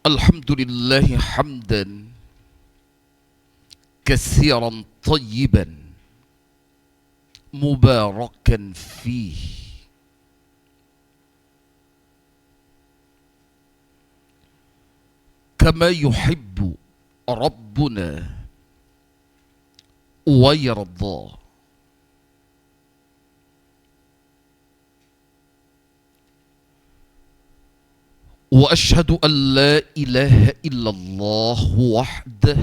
الحمد لله حمدا كثيرا طيبا مباركا فيه كما يحب ربنا ويرضى. وأشهد أن لا إله إلا الله وحده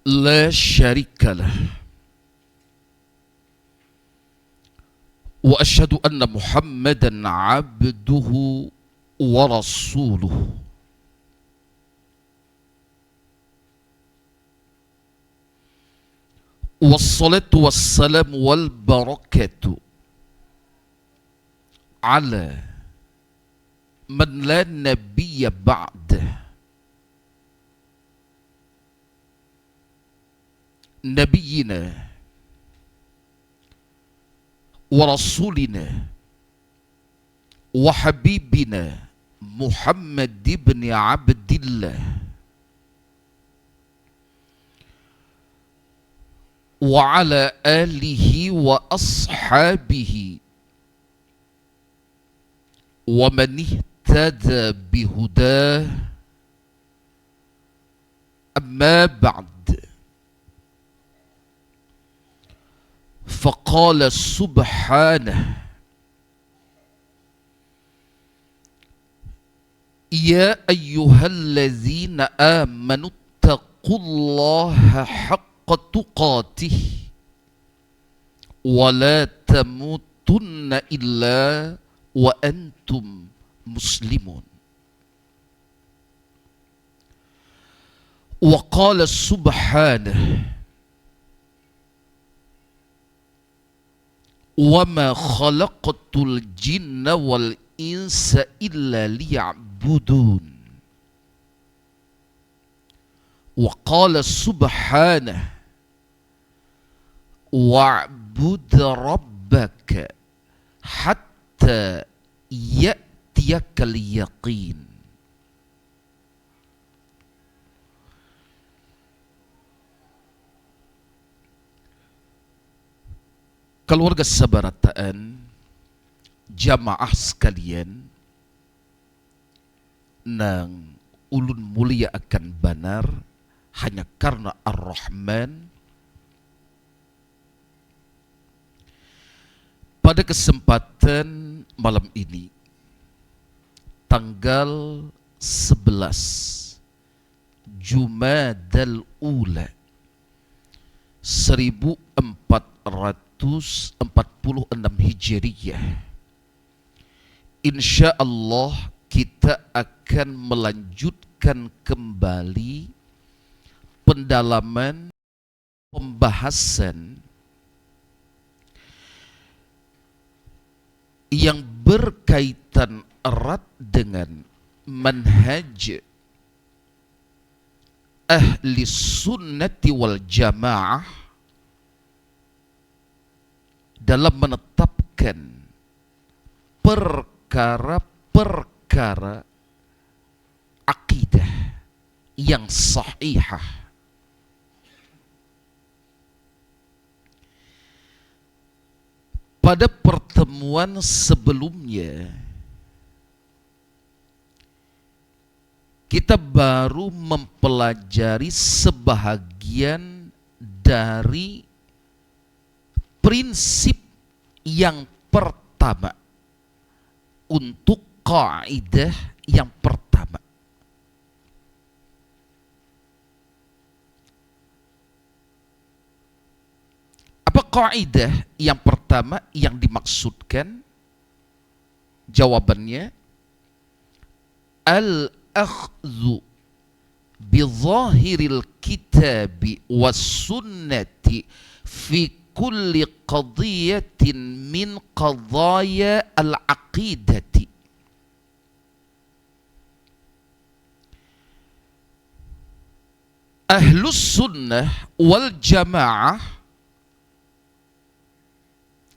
لا شريك له، وأشهد أن محمدا عبده ورسوله. والصلاة والسلام والبركة على من لا نبي بعده، نبينا ورسولنا وحبيبنا محمد بن عبد الله وعلى آله وأصحابه ومن اهتدى بهداه. أما بعد، فقال سبحانه: يا أيها الذين آمنوا اتقوا الله حق تقاته ولا تموتن إلا وأنتم مسلمون. وقال سبحانه: وما خلقت الجن والإنس إلا ليعبدون. وقال سبحانه: واعبد ربك حتى يأتيك اليقين. Keluarga sabarataan, jamaah sekalian, nang ulun mulia akan banar hanya karena Ar-Rahman. Pada kesempatan malam ini, tanggal 11 Jumadal Ula 1446 Hijriyah, insya Allah kita akan melanjutkan kembali pendalaman pembahasan yang berkaitan erat dengan manhaj ahli sunnati wal jamaah dalam menetapkan perkara-perkara akidah yang sahihah. Pada pertemuan sebelumnya, kita baru mempelajari sebahagian dari prinsip yang pertama untuk kaidah yang pertama. Apa kaidah yang pertama yang dimaksudkan? Jawabannya, al-akhdhu bizahiril kitabi was sunnati fi kulli qadiyatin min qadaya al-aqidati. Ahlus sunnah wal jamaah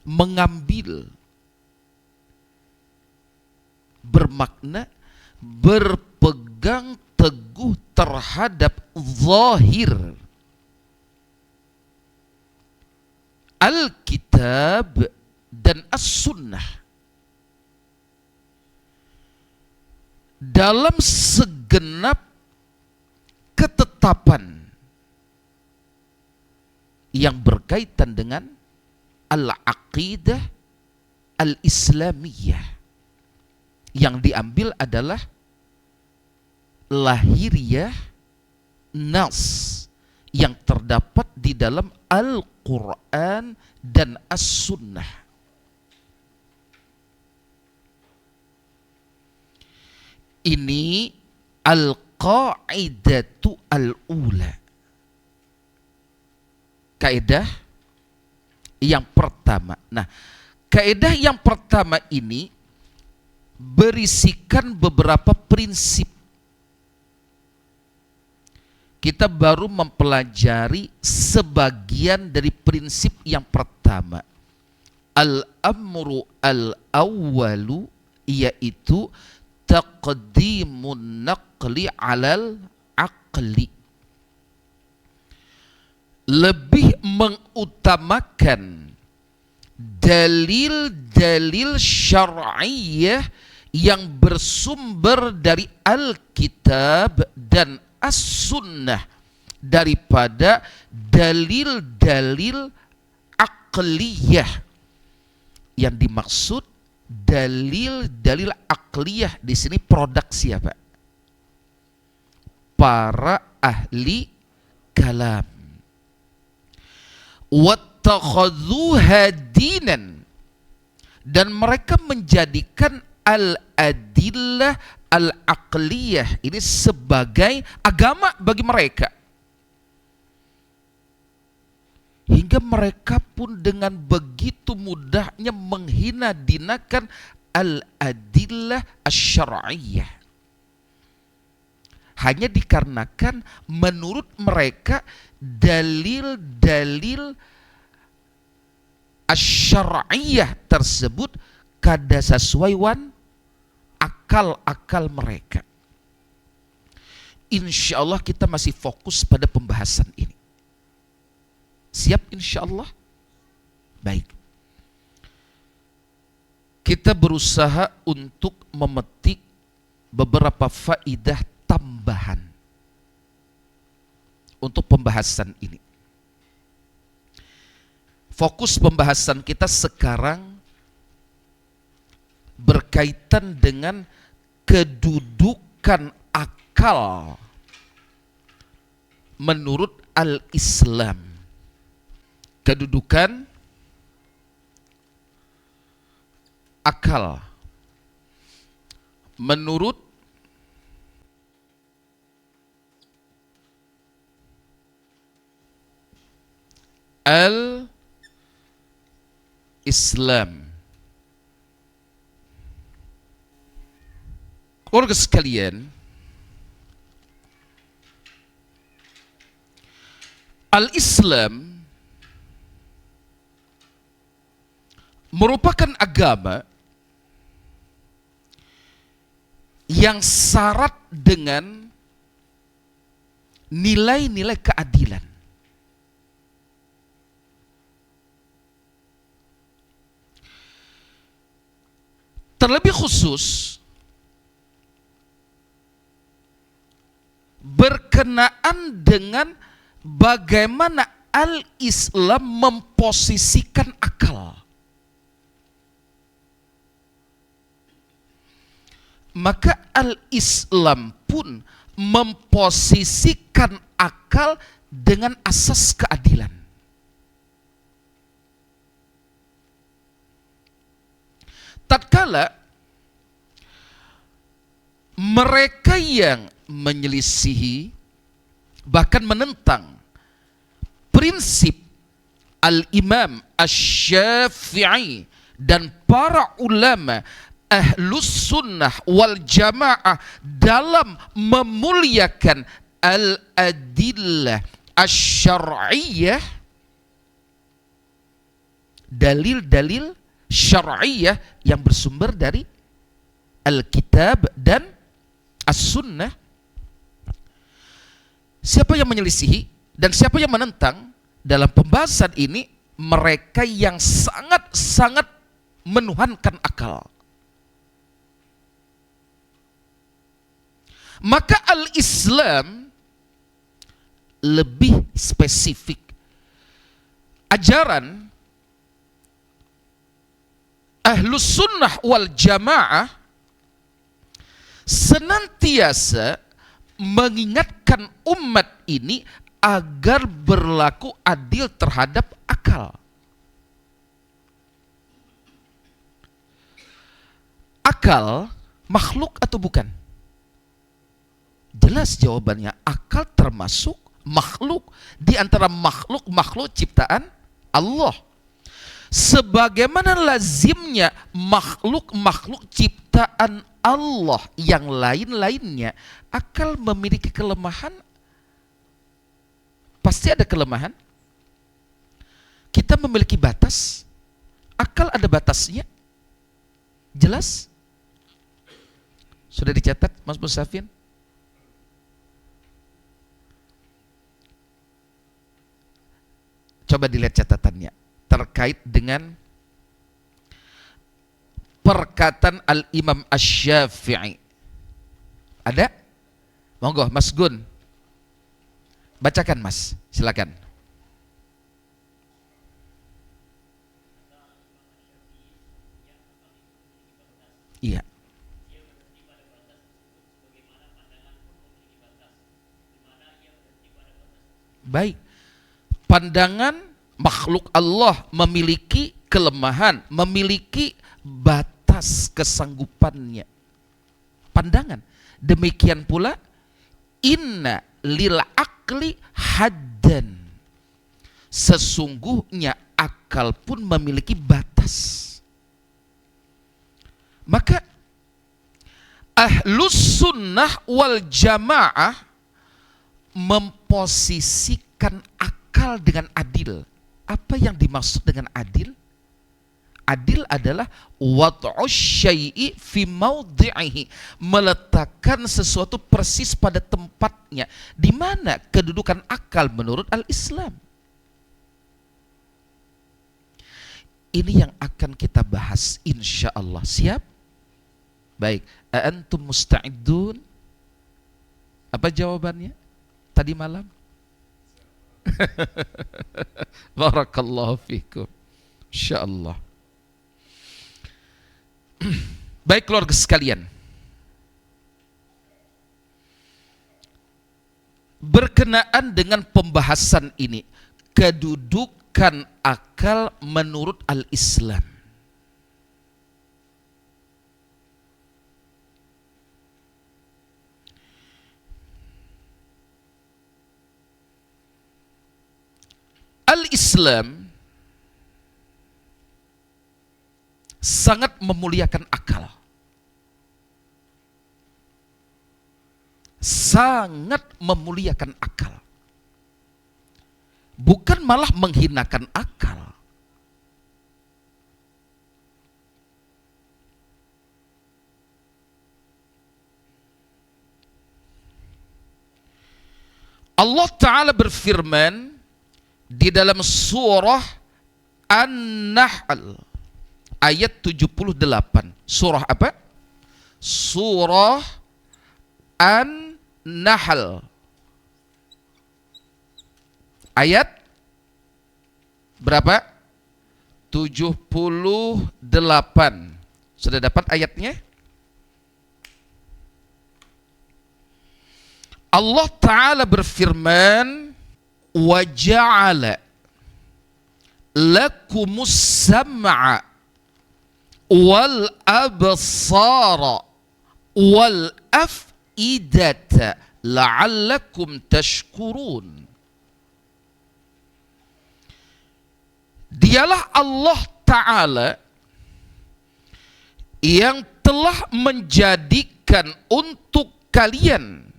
mengambil bermakna berpegang teguh terhadap zahir Alkitab dan As-Sunnah dalam segenap ketetapan yang berkaitan dengan al-aqidah al-islamiyah. Yang diambil adalah lahiriah nas yang terdapat di dalam Al-Quran dan As-Sunnah. Ini al-qa'idatu al-ula. Kaidah yang pertama. Nah, kaidah yang pertama ini berisikan beberapa prinsip. Kita baru mempelajari sebagian dari prinsip yang pertama. Al-amru al-awwalu, yaitu taqdimun naqli alal aqli. Lebih mengutamakan dalil-dalil syar'iyah yang bersumber dari Alkitab dan As-Sunnah daripada dalil-dalil aqliyah. Yang dimaksud dalil-dalil aqliyah di sini produk siapa? Para ahli kalam. Wattakhadhuha dinan, dan mereka menjadikan al-adillah al-aqliyah ini sebagai agama bagi mereka. Hingga mereka pun dengan begitu mudahnya menghina dinakan al-adillah asy-syar'iyyah. Hanya dikarenakan menurut mereka dalil-dalil asy-syar'iyyah tersebut kada sesuai akal-akal mereka. Insya Allah kita masih fokus pada pembahasan ini. Siap insya Allah? Baik. Kita berusaha untuk memetik beberapa faidah tambahan untuk pembahasan ini. Fokus pembahasan kita sekarang berkaitan dengan kedudukan akal menurut al-Islam. Kedudukan akal menurut al-Islam. Keluarga sekalian, al-Islam merupakan agama yang syarat dengan nilai-nilai keadilan. Terlebih khusus berkenaan dengan bagaimana al-Islam memposisikan akal. Maka al-Islam pun memposisikan akal dengan asas keadilan. Tatkala mereka yang menyelisihi bahkan menentang prinsip al-Imam Asy-Syafi'i dan para ulama Ahlus Sunnah wal Jamaah dalam memuliakan al-adillah asy-syar'iyyah, dalil-dalil syar'iyyah yang bersumber dari Alkitab dan As-Sunnah. Siapa yang menyelisihi dan siapa yang menentang dalam pembahasan ini, mereka yang sangat-sangat menuhankan akal. Maka al-Islam lebih spesifik. Ajaran Ahlus Sunnah wal Jamaah senantiasa mengingatkan umat ini agar berlaku adil terhadap akal. Akal makhluk atau bukan? Jelas jawabannya, akal termasuk makhluk. Di antara makhluk ciptaan Allah. Sebagaimana lazimnya makhluk ciptaan Allah yang lain-lainnya, akal memiliki kelemahan. Pasti ada kelemahan. Kita memiliki batas. Akal ada batasnya. Jelas? Sudah dicatat, Mas Musafin? Coba dilihat catatannya terkait dengan perkataan Al-Imam Asy-Syafi'i. Ada? Monggo, Mas Gun. Bacakan, Mas. Silakan. Iya. Baik. Pandangan makhluk Allah memiliki kelemahan, memiliki batas kesanggupannya. Pandangan. Demikian pula inna lil akli haddan. Sesungguhnya akal pun memiliki batas. Maka Ahlus Sunnah wal Jamaah memposisikan akal dengan adil. Apa yang dimaksud dengan adil? Adil adalah wad'us syai'i fi maudhi'ihi, meletakkan sesuatu persis pada tempatnya. Di mana kedudukan akal menurut al-Islam? Ini yang akan kita bahas insyaallah. Siap? Baik, antum musta'idun? Apa jawabannya tadi malam? Barakallahu fikum. Insyaallah. Baik keluarga sekalian, berkenaan dengan pembahasan ini, kedudukan akal menurut al-Islam. Al-Islam sangat memuliakan akal. Sangat memuliakan akal. Bukan malah menghinakan akal. Allah Ta'ala berfirman di dalam surah An-Nahl ayat 78. Surah apa? Surah An-Nahl ayat berapa? 78. Sudah dapat ayatnya? Allah Ta'ala berfirman, wa ja'ala lakumus sam'a wal absara wal af'idata la'allakum tashkurun. Dialah Allah Ta'ala yang telah menjadikan untuk kalian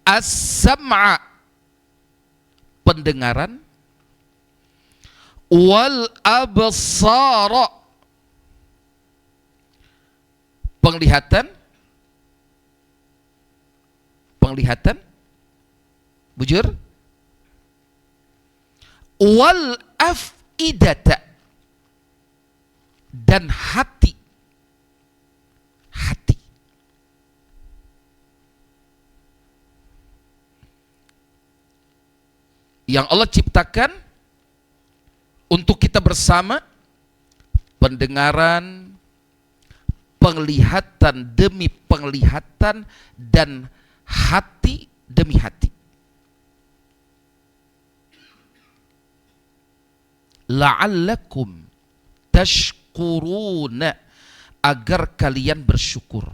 as-sam'a, pendengaran, wal absara, penglihatan, bujur, wal afidata, dan hati. Yang Allah ciptakan untuk kita bersama, pendengaran, penglihatan demi penglihatan, dan hati demi hati. La'allakum tashkuruna, agar kalian bersyukur.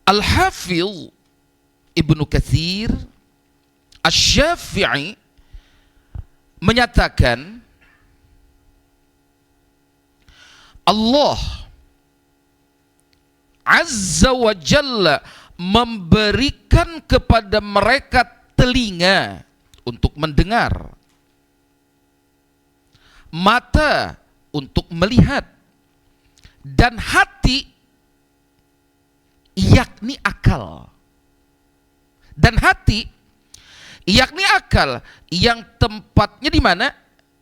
Al-Hafidh Ibnu Katsir Asy-Syafi'i menyatakan, Allah Azza wa Jalla memberikan kepada mereka telinga untuk mendengar, mata untuk melihat, dan hati yakni akal. Dan hati yakni akal yang tempatnya di mana?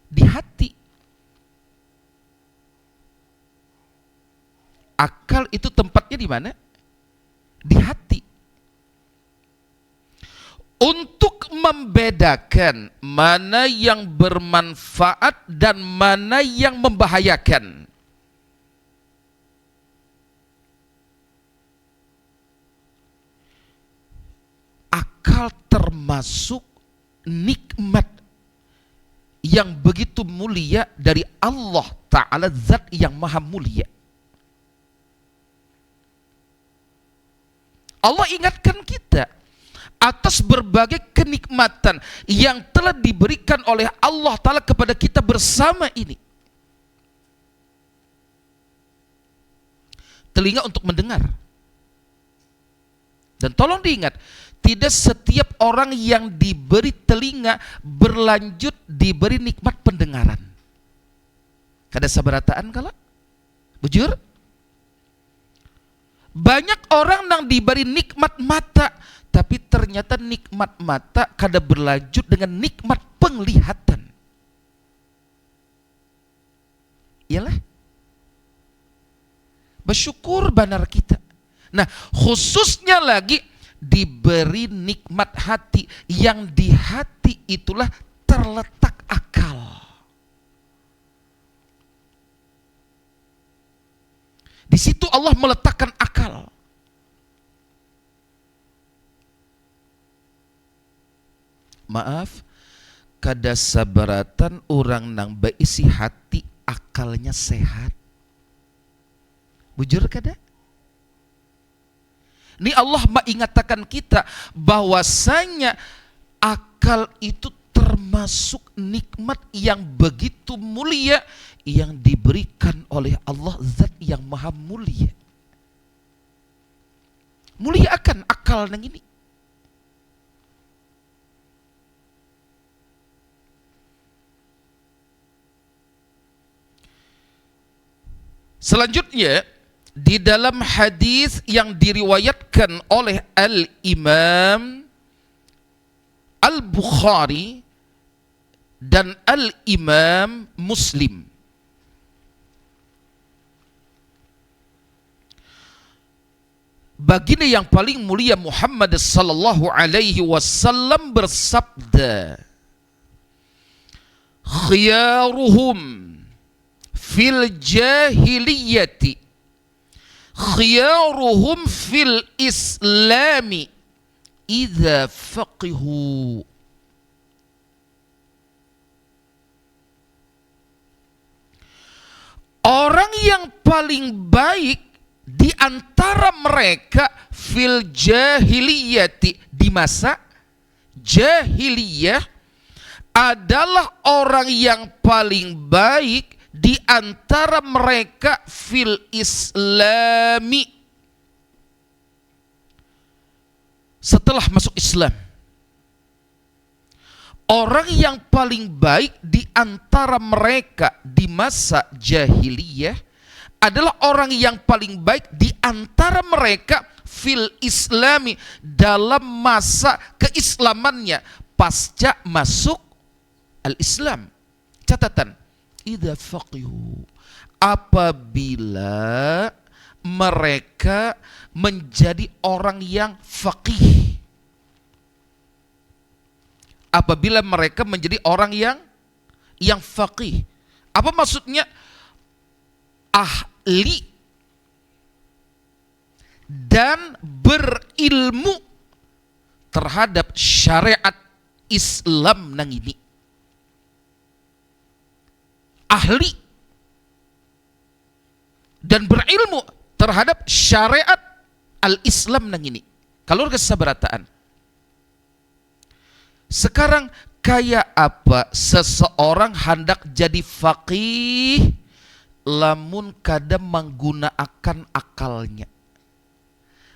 Di hati. Akal itu tempatnya di mana? Di hati. Untuk membedakan mana yang bermanfaat dan mana yang membahayakan. Akal termasuk nikmat yang begitu mulia dari Allah Ta'ala, zat yang maha mulia. Allah ingatkan kita atas berbagai kenikmatan yang telah diberikan oleh Allah Ta'ala kepada kita bersama ini. Telinga untuk mendengar. Dan tolong diingat, tidak setiap orang yang diberi telinga berlanjut diberi nikmat pendengaran. Kada sabarataan kala? Bujur? Banyak orang yang diberi nikmat mata, tapi ternyata nikmat mata kada berlanjut dengan nikmat penglihatan. Iyalah. Bersyukur benar kita. Nah, khususnya lagi diberi nikmat hati, yang di hati itulah terletak akal. Di situ Allah meletakkan akal. Maaf, kada sabaratan orang nang beisi hati akalnya sehat. Bujur kada? Ini Allah mengingatkan kita bahwasanya akal itu termasuk nikmat yang begitu mulia yang diberikan oleh Allah, zat yang maha mulia. Mulia akan akal nang ini. Selanjutnya, di dalam hadis yang diriwayatkan oleh Al-Imam Al-Bukhari dan Al-Imam Muslim, baginda yang paling mulia Muhammad sallallahu alaihi wasallam bersabda, khiyaruhum fil jahiliyati khiyaruhum fil islami idza faqihu. Orang yang paling baik di antara mereka fil jahiliyati, di masa jahiliyah, adalah orang yang paling baik di antara mereka fil islami, setelah masuk Islam. Orang yang paling baik di antara mereka di masa jahiliyah adalah orang yang paling baik di antara mereka fil islami, dalam masa keislamannya pasca masuk al-Islam. Catatan, idza faqihu, apabila mereka menjadi orang yang faqih. Apabila mereka menjadi orang yang faqih. Apa maksudnya? Ahli dan berilmu terhadap syariat Islam nang ini. Ahli dan berilmu terhadap syariat al-Islam nang ini. Kalau kesabarataan. Sekarang kayak apa seseorang hendak jadi faqih lamun kadang menggunakan akalnya?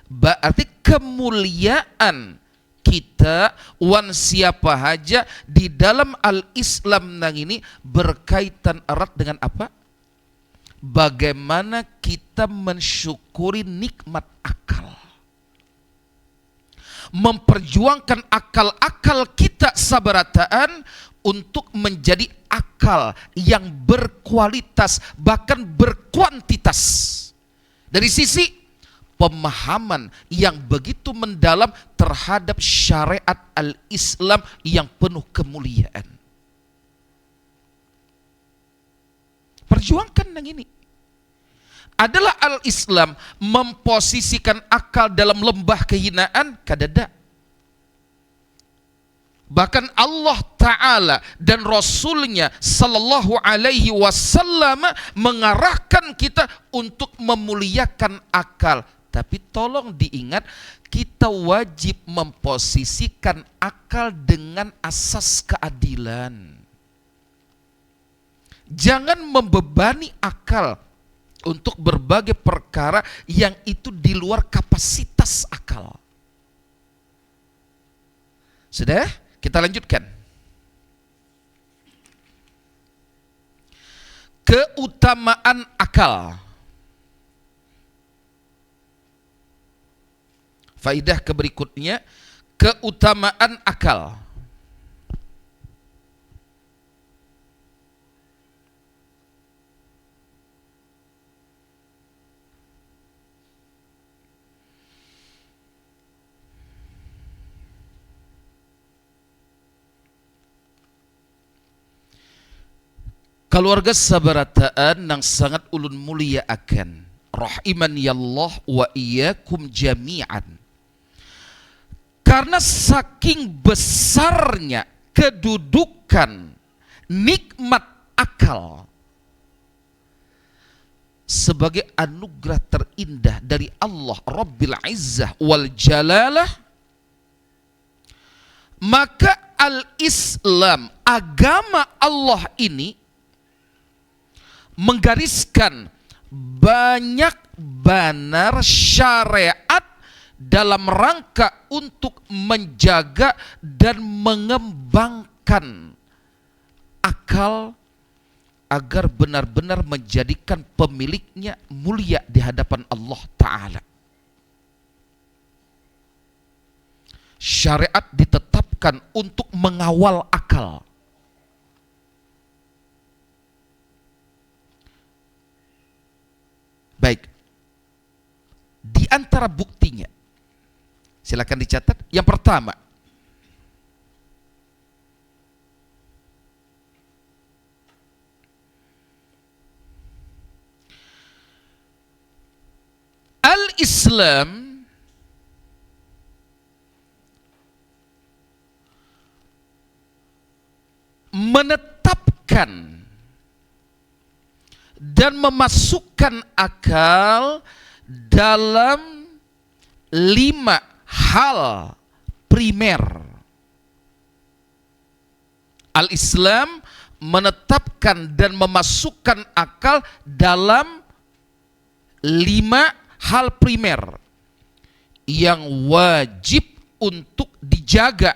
Berarti kemuliaan kita wan siapa haja di dalam al-Islam nang ini berkaitan erat dengan apa? Bagaimana kita mensyukuri nikmat akal, memperjuangkan akal-akal kita sabarataan untuk menjadi akal yang berkualitas bahkan berkuantitas dari sisi pemahaman yang begitu mendalam terhadap syariat al-Islam yang penuh kemuliaan. Perjuangkan yang ini. Adalah al-Islam memposisikan akal dalam lembah kehinaan? Kadada. Bahkan Allah Ta'ala dan Rasulnya Sallallahu Alaihi Wasallam mengarahkan kita untuk memuliakan akal. Tapi tolong diingat, kita wajib memposisikan akal dengan asas keadilan. Jangan membebani akal untuk berbagai perkara yang itu di luar kapasitas akal. Sudah? Kita lanjutkan. Keutamaan akal. Faidah keberikutnya, keutamaan akal. Keluarga sabarataan yang sangat ulun mulia akan rahiman ya Allah wa iyyakum jami'an. Karena saking besarnya kedudukan nikmat akal sebagai anugerah terindah dari Allah Rabbil Izzah wal Jalalah, maka al-Islam, agama Allah ini menggariskan banyak banar syariat dalam rangka untuk menjaga dan mengembangkan akal agar benar-benar menjadikan pemiliknya mulia di hadapan Allah Ta'ala. Syariat ditetapkan untuk mengawal akal. Baik, di antara buktinya, silakan dicatat. Yang pertama, al-Islam menetapkan dan memasukkan akal dalam 5 hal primer. Al-Islam menetapkan dan memasukkan akal dalam 5 hal primer yang wajib untuk dijaga.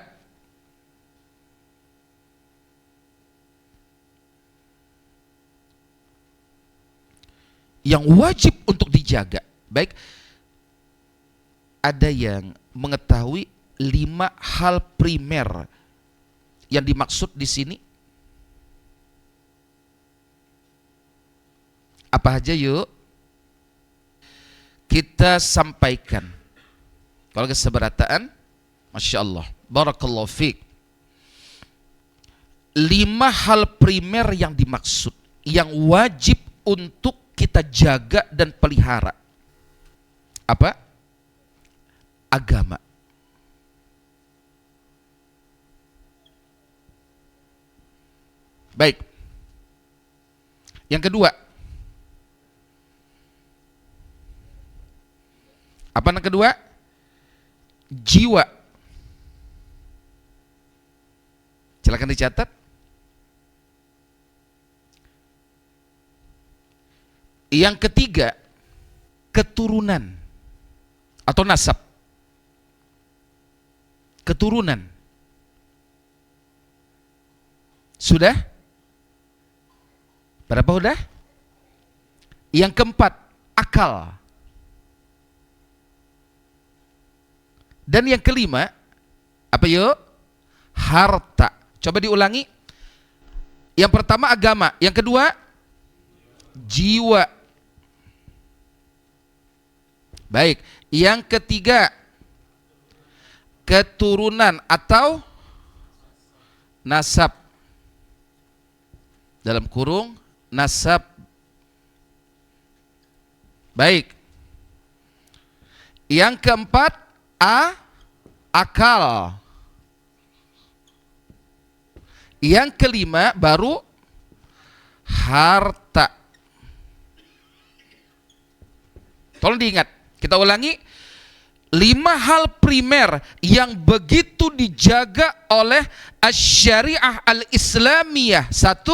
yang wajib untuk dijaga. Baik, ada yang mengetahui 5 hal primer yang dimaksud di sini? Apa aja yuk? Kita sampaikan. Kalau keseberataan, Masya Allah, Barakallahu fiqh. 5 hal primer yang dimaksud, yang wajib untuk kita jaga dan pelihara. Apa? Agama. Baik. Yang kedua. Apa yang kedua? Jiwa. Silakan dicatat. Yang ketiga, keturunan atau nasab. Keturunan. Sudah? Berapa udah? Yang keempat, akal. Dan yang kelima, apa yuk? Harta. Coba diulangi. Yang pertama agama, yang kedua jiwa. Baik, yang ketiga keturunan atau nasab. Dalam kurung nasab. Baik. Yang keempat akal. Yang kelima baru harta. Tolong diingat, kita ulangi. 5 hal primer yang begitu dijaga oleh syariah al-Islamiyah. 1,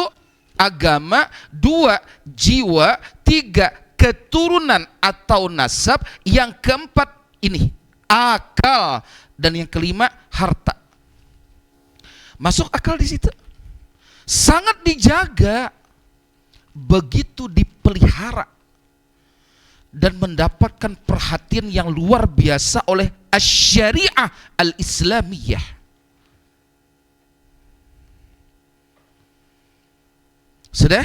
agama. 2, jiwa. 3, keturunan atau nasab. Yang keempat ini, akal. Dan yang kelima, harta. Masuk akal di situ. Sangat dijaga. Begitu dipelihara. Dan mendapatkan perhatian yang luar biasa oleh syariah al-Islamiyah. Sudah?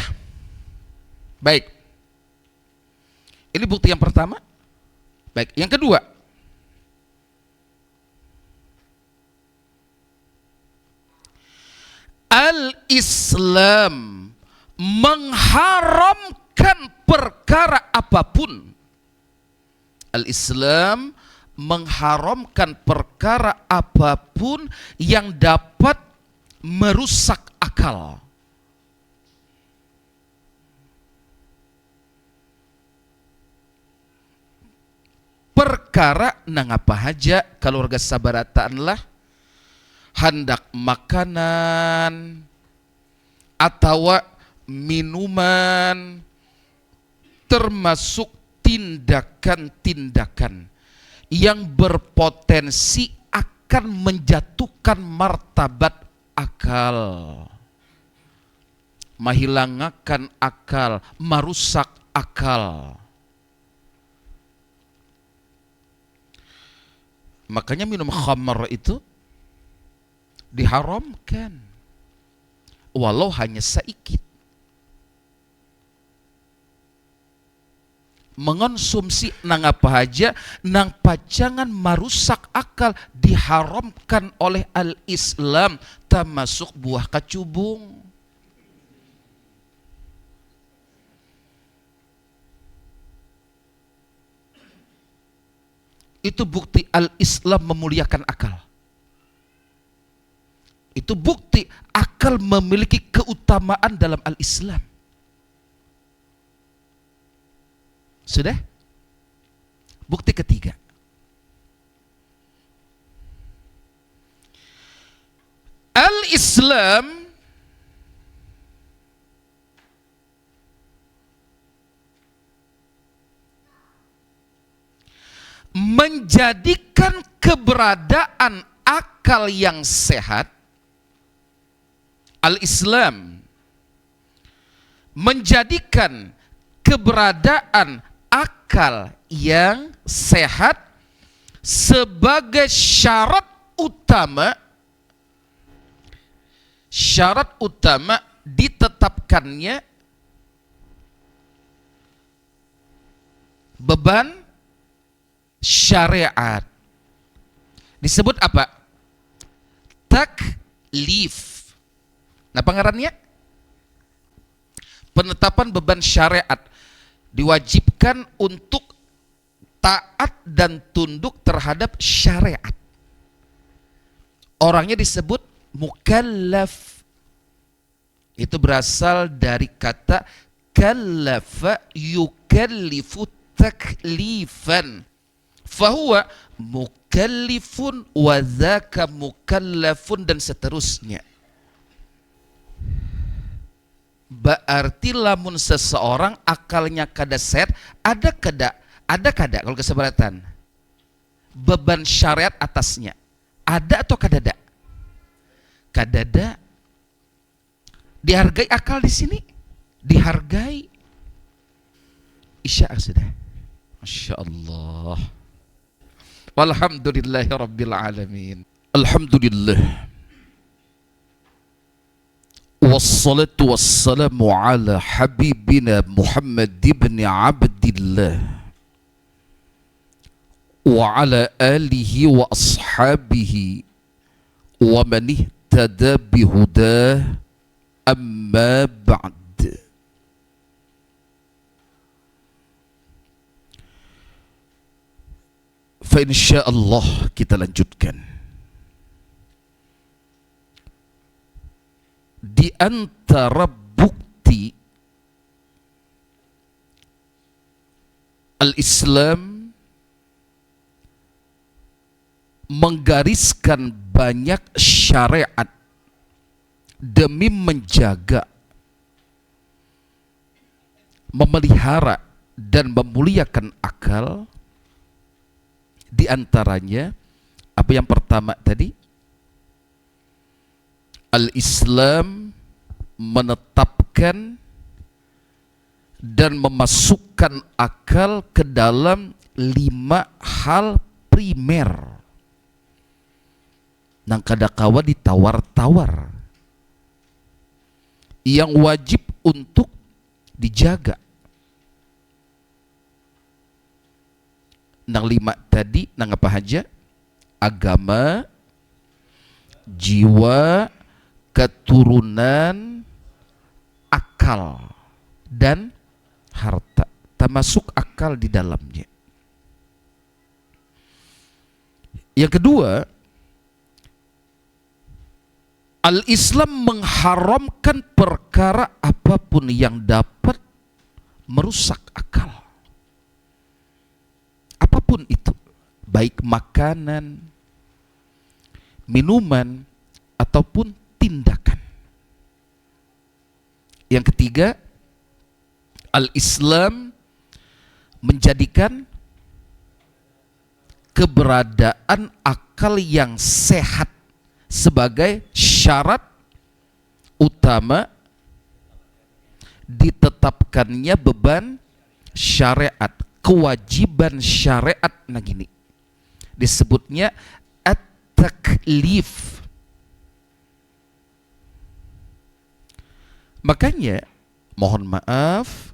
Baik. Ini bukti yang pertama. Baik, yang kedua. Al-Islam mengharamkan perkara apapun. Al-Islam mengharamkan perkara apapun yang dapat merusak akal. Perkara nang apa haja kalau warga sabarataan lah, hendak makanan atau minuman, termasuk tindakan-tindakan yang berpotensi akan menjatuhkan martabat akal, menghilangkan akal, merusak akal. Makanya minum khamar itu diharamkan, walau hanya sedikit. Mengonsumsi nang apa aja, nang pajangan merusak akal diharamkan oleh al-Islam, termasuk buah kacubung. Itu bukti al-Islam memuliakan akal. Itu bukti akal memiliki keutamaan dalam al-Islam. Sudah? Bukti ketiga. Al-Islam menjadikan keberadaan akal yang sehat. Al-Islam menjadikan keberadaan akal yang sehat sebagai syarat utama ditetapkannya beban syariat. Disebut apa? Taklif. Nah, pengarannya penetapan beban syariat, diwajibkan untuk taat dan tunduk terhadap syariat. Orangnya disebut mukallaf. Itu berasal dari kata kallafa yukallifu taklifan. Fahuwa mukallifun wa dzaka mukallafun, dan seterusnya. Berarti lamun seseorang akalnya kada sehat, ada kada kalau keseberatan beban syariat atasnya, ada atau kadada? Kadada. Dihargai akal di sini, dihargai. Isya sudah. Masya Allah. Walhamdulillahi rabbil alamin. Alhamdulillah. Wassalatu wassalamu ala habibina Muhammad ibn Abdillah wa ala alihi wa ashabihi wa man ihtada bihudah, amma ba'd. Fa insyaallah kita lanjutkan. Di antara bukti al-Islam menggariskan banyak syariat demi menjaga, memelihara dan memuliakan akal. Di antaranya apa yang pertama tadi? Al-Islam menetapkan dan memasukkan akal ke dalam 5 hal primer nang kadakawa ditawar-tawar, yang wajib untuk dijaga. Nang 5 tadi nang apa aja? Agama, jiwa, keturunan, akal, dan harta. Termasuk akal di dalamnya. Yang kedua, Al-Islam mengharamkan perkara apapun yang dapat merusak akal. Apapun itu, baik makanan, minuman, ataupun tindakan. Yang ketiga, Al-Islam menjadikan keberadaan akal yang sehat sebagai syarat utama ditetapkannya beban syariat, kewajiban syariat. Nah gini, disebutnya at-taklif. Makanya mohon maaf,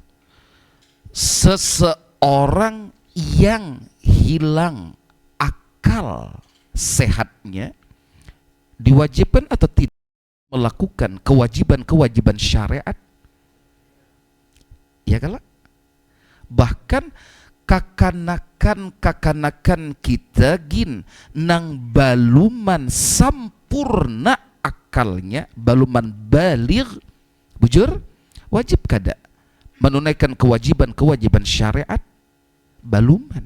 seseorang yang hilang akal sehatnya diwajibkan atau tidak melakukan kewajiban-kewajiban syariat? Ya kalau bahkan kakanakan kita gin nang baluman sampurna akalnya, baluman baligh, bujur, wajib kada menunaikan kewajiban-kewajiban syariat? Baluman.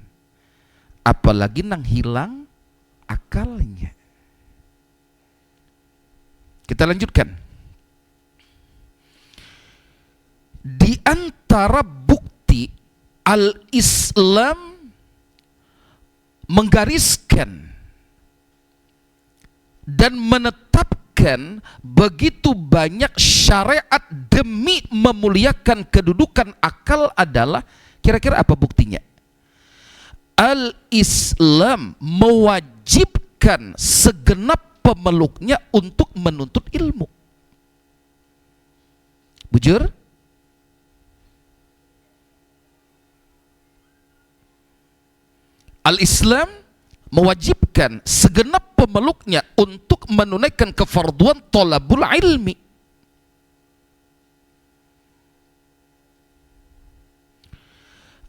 Apalagi nang hilang akalnya. Kita lanjutkan. Di antara bukti Al-Islam menggariskan dan menetapkan menetapkan begitu banyak syariat demi memuliakan kedudukan akal adalah, kira-kira apa buktinya? Al-Islam mewajibkan segenap pemeluknya untuk menuntut ilmu. Bujur? Al-Islam mewajibkan segenap pemeluknya untuk menunaikan kefarduan thalabul ilmi.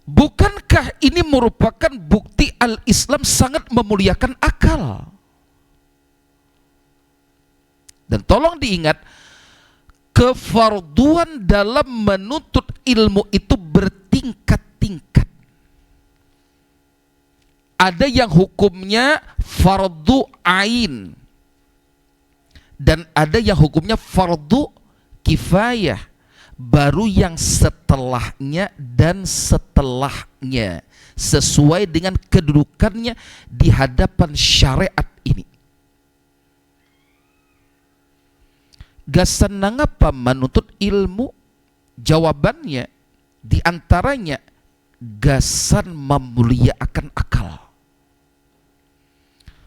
Bukankah ini merupakan bukti al-Islam sangat memuliakan akal? Dan tolong diingat, kefarduan dalam menuntut ilmu itu bertingkat-tingkat. Ada yang hukumnya fardu ain, dan ada yang hukumnya fardu kifayah, baru yang setelahnya dan setelahnya sesuai dengan kedudukannya di hadapan syariat ini. Gasan nangapa menuntut ilmu? Jawabannya diantaranya gasan memuliakan akal,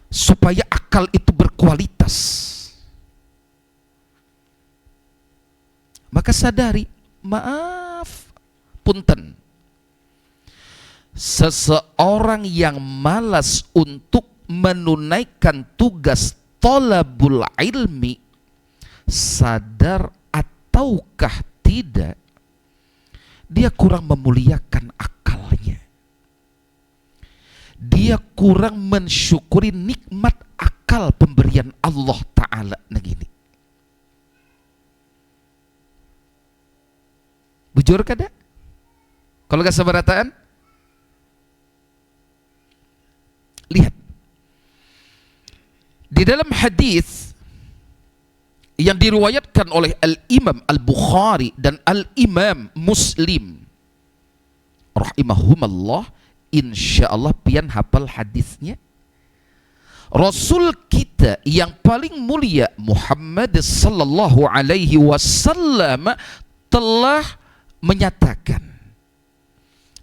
supaya akal itu berkualitas. Maka sadari, maaf, punten, seseorang yang malas untuk menunaikan tugas thalabul ilmi, sadar ataukah tidak, dia kurang memuliakan akalnya. Dia kurang mensyukuri nikmat akal pemberian Allah Ta'ala negini. Bujur kada? Kalau gak sabarataan, lihat di dalam hadis yang diriwayatkan oleh Al-Imam Al-Bukhari dan Al-Imam Muslim rahimahumallah, insyaallah pian hafal hadisnya. Rasul kita yang paling mulia Muhammad sallallahu alaihi wasallam telah menyatakan,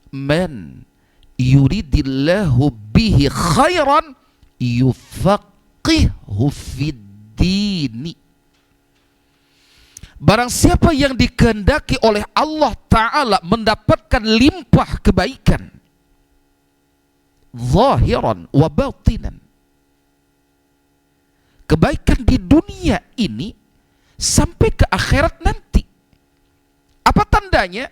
man yuridillahu bihi khairan yufaqihu fid dini. Barang siapa yang dikehendaki oleh Allah Ta'ala mendapatkan limpah kebaikan zahiran wa batinan, kebaikan di dunia ini sampai ke akhirat nanti. Apa tandanya?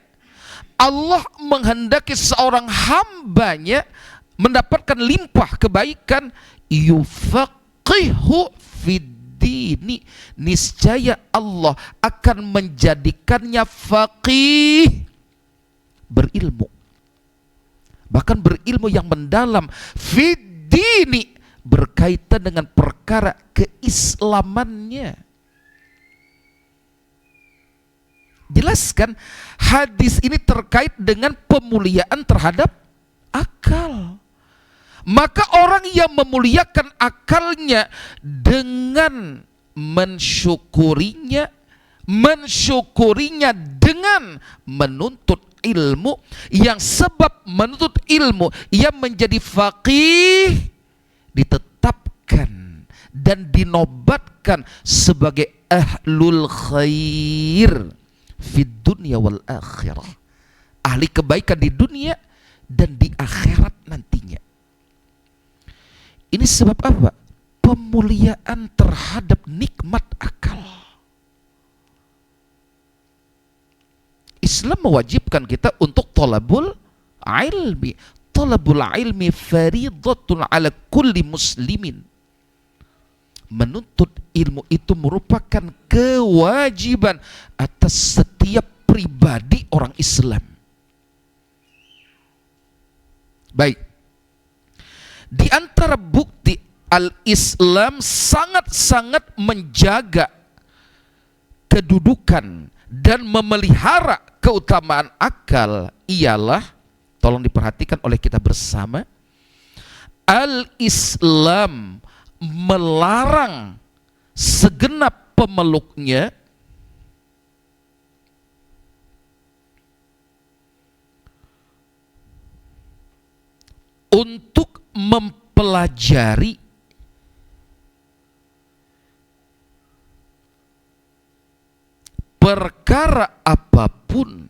Allah menghendaki seorang hambanya mendapatkan limpah kebaikan, yufaqihu fid dini, niscaya Allah akan menjadikannya faqih, berilmu, bahkan berilmu yang mendalam, fid dini, berkaitan dengan perkara keislamannya. Jelaskan, hadis ini terkait dengan pemuliaan terhadap akal. Maka orang yang memuliakan akalnya dengan mensyukurinya dengan menuntut ilmu, yang sebab menuntut ilmu ia menjadi faqih, ditetapkan dan dinobatkan sebagai ahlul khair fid dunya wal akhirah, ahli kebaikan di dunia dan di akhirat nantinya. Ini sebab apa? Pemuliaan terhadap nikmat akal. Islam mewajibkan kita untuk thalabul ilmi. Thalabul ilmi faridatun ala kulli muslimin. Menuntut ilmu itu merupakan kewajiban atas setiap pribadi orang Islam. Baik. Di antara bukti al-Islam sangat-sangat menjaga kedudukan dan memelihara keutamaan akal ialah, tolong diperhatikan oleh kita bersama, al-Islam melarang segenap pemeluknya untuk mempelajari perkara apapun,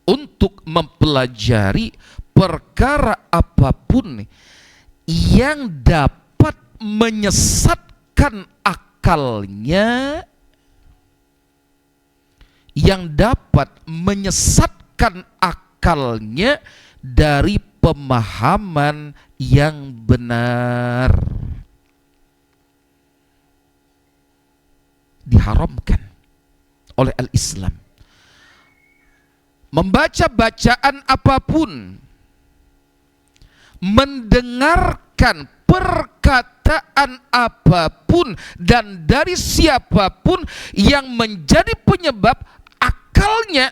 untuk mempelajari perkara apapun yang dapat menyesatkan akalnya, dari pemahaman yang benar. Diharamkan oleh al-Islam. Membaca bacaan apapun, mendengarkan perkataan apapun dan dari siapapun yang menjadi penyebab akalnya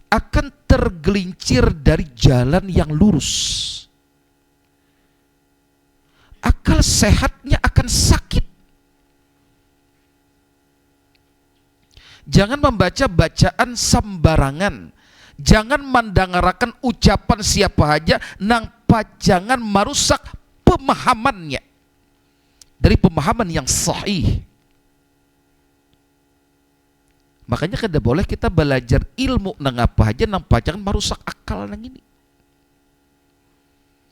akan tergelincir dari jalan yang lurus. Akal sehatnya akan sakit. Jangan membaca bacaan sembarangan. Jangan mendengarakan ucapan siapa aja nang pajangan merusak pemahamannya dari pemahaman yang sahih. Makanya kada boleh kita belajar ilmu nang apa aja nang pajangan merusak akal nang ini.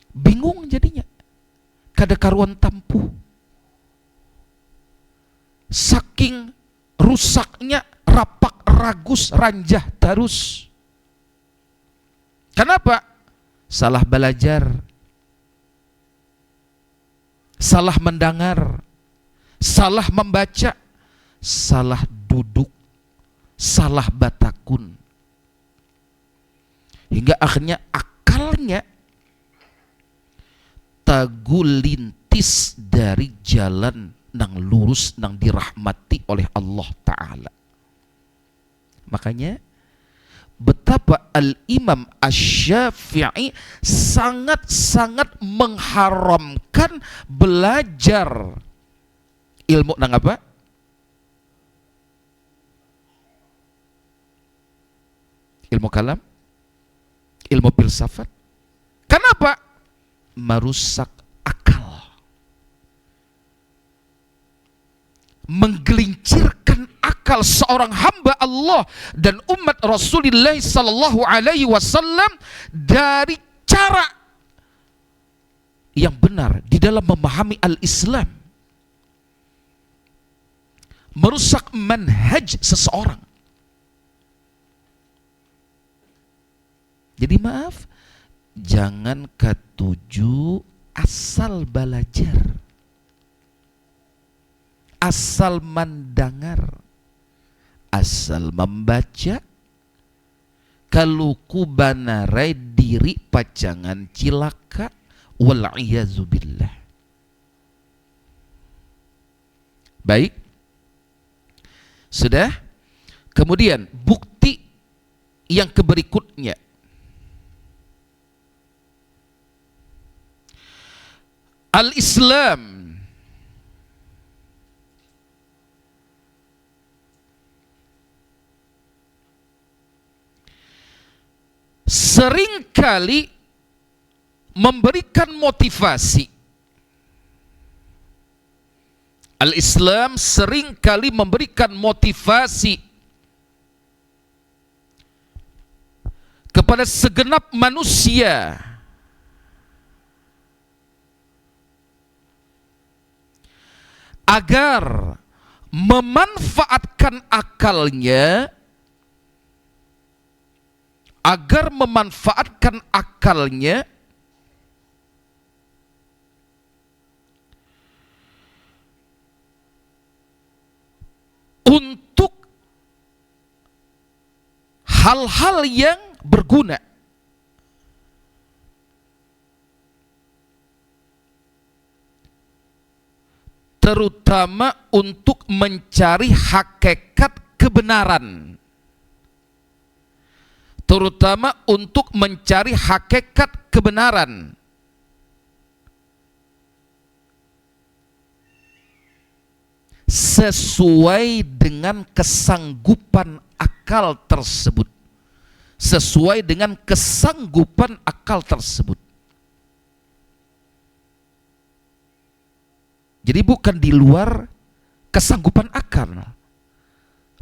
Bingung jadinya. Kada karuan tampuh. Saking rusaknya rapak ragus ranjah terus. Kenapa? Salah belajar, salah mendengar, salah membaca, salah duduk, salah batakun, hingga akhirnya akalnya tagulintis dari jalan nang lurus nang dirahmati oleh Allah Ta'ala. Makanya betapa Al-Imam Asy-Syafi'i sangat-sangat mengharamkan belajar ilmu nang apa? Ilmu kalam, ilmu filsafat. Kenapa? Merusak akal, menggelincirkan akal seorang hamba Allah dan umat Rasulullah sallallahu alaihi wasallam dari cara yang benar di dalam memahami al-Islam, merusak manhaj seseorang. Jadi maaf, jangan ketujuh asal belajar, asal mendengar, asal membaca, kaluku banarai diri pacangan cilaka, wal'iyazubillah. Baik, sudah. Kemudian bukti yang keberikutnya, al-Islam seringkali memberikan motivasi. Al-Islam seringkali memberikan motivasi kepada segenap manusia agar memanfaatkan akalnya, untuk hal-hal yang berguna. Terutama untuk mencari hakikat kebenaran. Terutama untuk mencari hakikat kebenaran. sesuai dengan kesanggupan akal tersebut. Sesuai dengan kesanggupan akal tersebut. Jadi bukan di luar kesanggupan akal,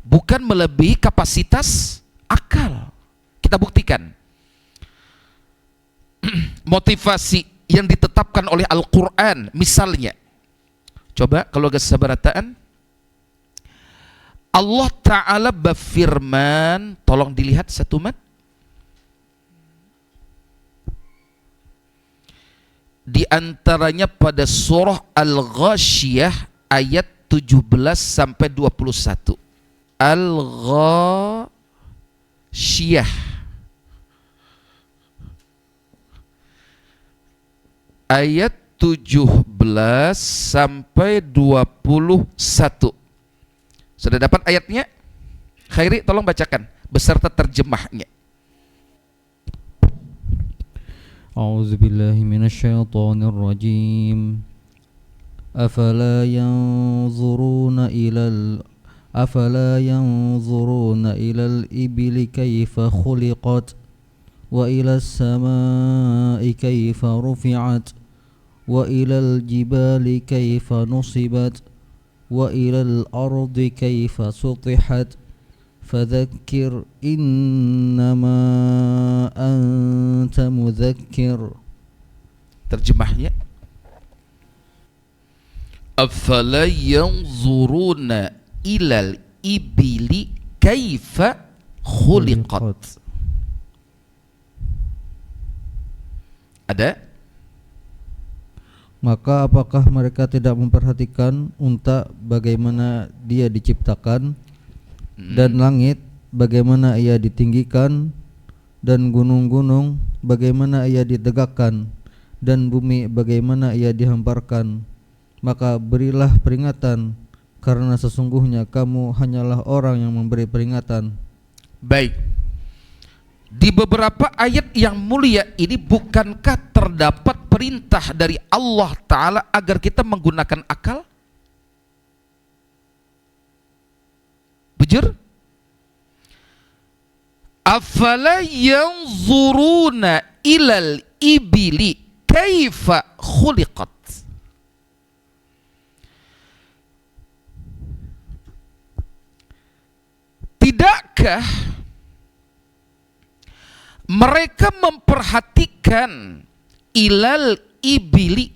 bukan melebihi kapasitas akal. Kita buktikan motivasi yang ditetapkan oleh Al-Quran. Misalnya, coba kalau gak sabarataan, Allah Ta'ala berfirman, tolong dilihat satu mat, di antaranya pada surah Al-Ghasyiyah ayat 17 sampai 21. Al-Ghasyiyah ayat 17 sampai 21. Sudah dapat ayatnya? Khairi tolong bacakan beserta terjemahnya. أعوذ بالله من الشيطان الرجيم أفلا ينظرون إلى الإبل كيف خلقت وإلى السماء كيف رفعت وإلى الجبال كيف نصبت وإلى الأرض كيف سطحت فذكر إنما أنت مذكر. Terjemahnya, afala yanzuruna ilal ibili kaifa khuliqat. Ada? Maka apakah mereka tidak memperhatikan unta bagaimana dia diciptakan, dan langit bagaimana ia ditinggikan, dan gunung-gunung bagaimana ia ditegakkan, dan bumi bagaimana ia dihamparkan? Maka berilah peringatan, karena sesungguhnya kamu hanyalah orang yang memberi peringatan. Baik. Di beberapa ayat yang mulia ini, bukankah terdapat perintah dari Allah Ta'ala agar kita menggunakan akal? Bujur? Afala yanzuruna ilal ibili kaifa khuliqat. Tidakkah mereka memperhatikan ilal ibili,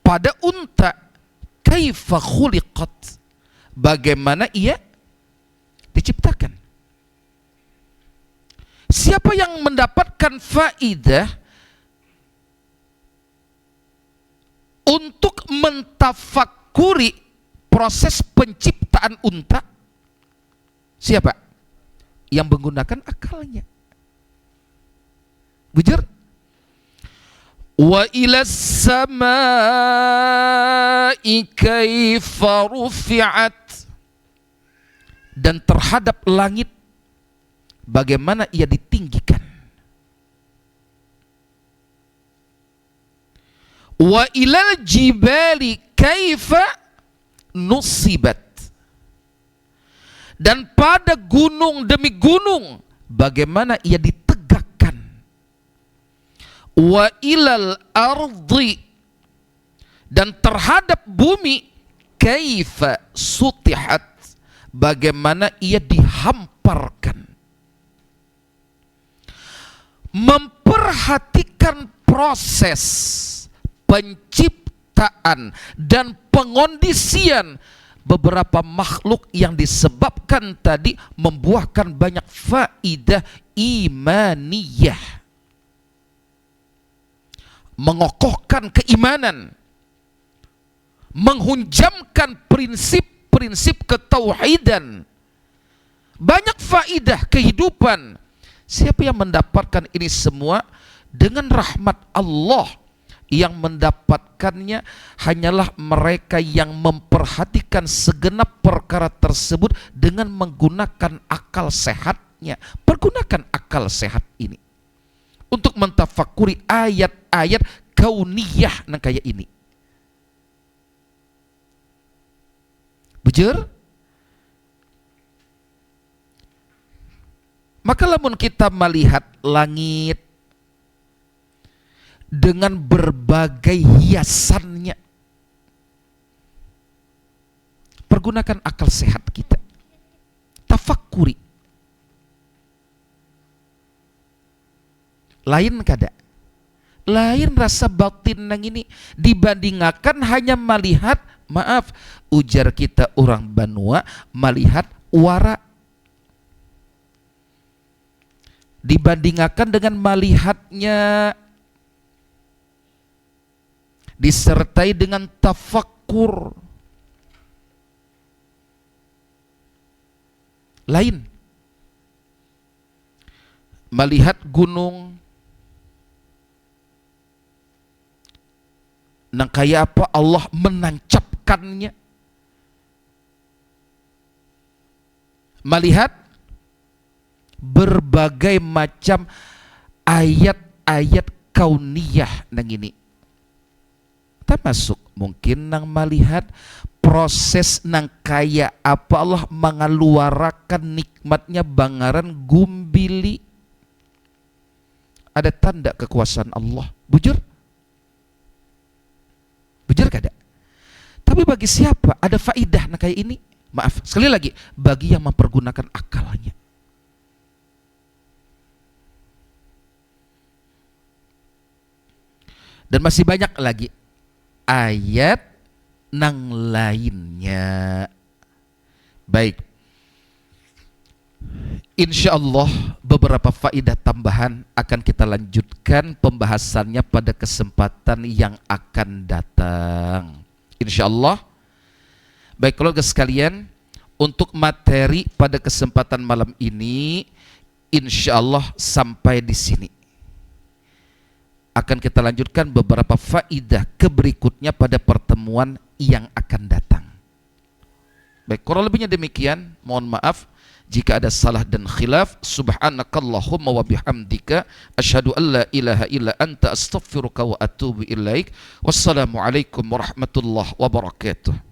pada unta, kaifa khuliqat, bagaimana ia diciptakan? Siapa yang mendapatkan faidah untuk mentafakuri proses penciptaan unta? Siapa? Yang menggunakan akalnya. Bujur? Wa ilas samai kaifa rufi'at, dan terhadap langit bagaimana ia ditinggikan. Wa ilal jibali kaifa nusibat, dan pada gunung demi gunung bagaimana ia ditegakkan. Wa ilal ardi, dan terhadap bumi kaifa sutihat, bagaimana ia dihamparkan. Memperhatikan proses penciptaan dan pengondisian beberapa makhluk yang disebabkan tadi membuahkan banyak faidah imaniyah, mengokohkan keimanan, menghunjamkan prinsip-prinsip ketauhidan, banyak faidah kehidupan. Siapa yang mendapatkan ini semua? Dengan rahmat Allah. Yang mendapatkannya hanyalah mereka yang memperhatikan segenap perkara tersebut dengan menggunakan akal sehatnya. Pergunakan akal sehat ini untuk mentafakuri ayat-ayat kauniyah yang kayak ini. Bujur? Maka lamun kita melihat langit dengan berbagai hiasannya, pergunakan akal sehat kita, tafakkuri. Lain kada? Lain rasa batin nang ini dibandingkan hanya melihat, maaf, ujar kita orang Banua, melihat wara. Dibandingkan dengan melihatnya disertai dengan tafakkur. Lain. Melihat gunung nang kaya apa Allah menancapkannya. Melihat berbagai macam ayat-ayat kauniyah nang ini. Termasuk mungkin nang melihat proses nang kaya apa Allah mengeluarkan nikmatnya bangaran gumbili. Ada tanda kekuasaan Allah. Bujur? Bujur kada? Tapi bagi siapa ada faidah nang kayak ini? Maaf, sekali lagi, bagi yang mempergunakan akalnya. Dan masih banyak lagi ayat nang lainnya. Baik, insya Allah beberapa faedah tambahan akan kita lanjutkan pembahasannya pada kesempatan yang akan datang, insya Allah. Baik keluarga sekalian, untuk materi pada kesempatan malam ini insya Allah sampai di sini. Akan kita lanjutkan beberapa faidah keberikutnya pada pertemuan yang akan datang. Baik, kurang lebihnya demikian. Mohon maaf jika ada salah dan khilaf. Subhanakallahumma wa bihamdika asyhadu an la ilaha illa anta astaghfiruka wa atubu ilaik. Wassalamualaikum warahmatullahi wabarakatuh.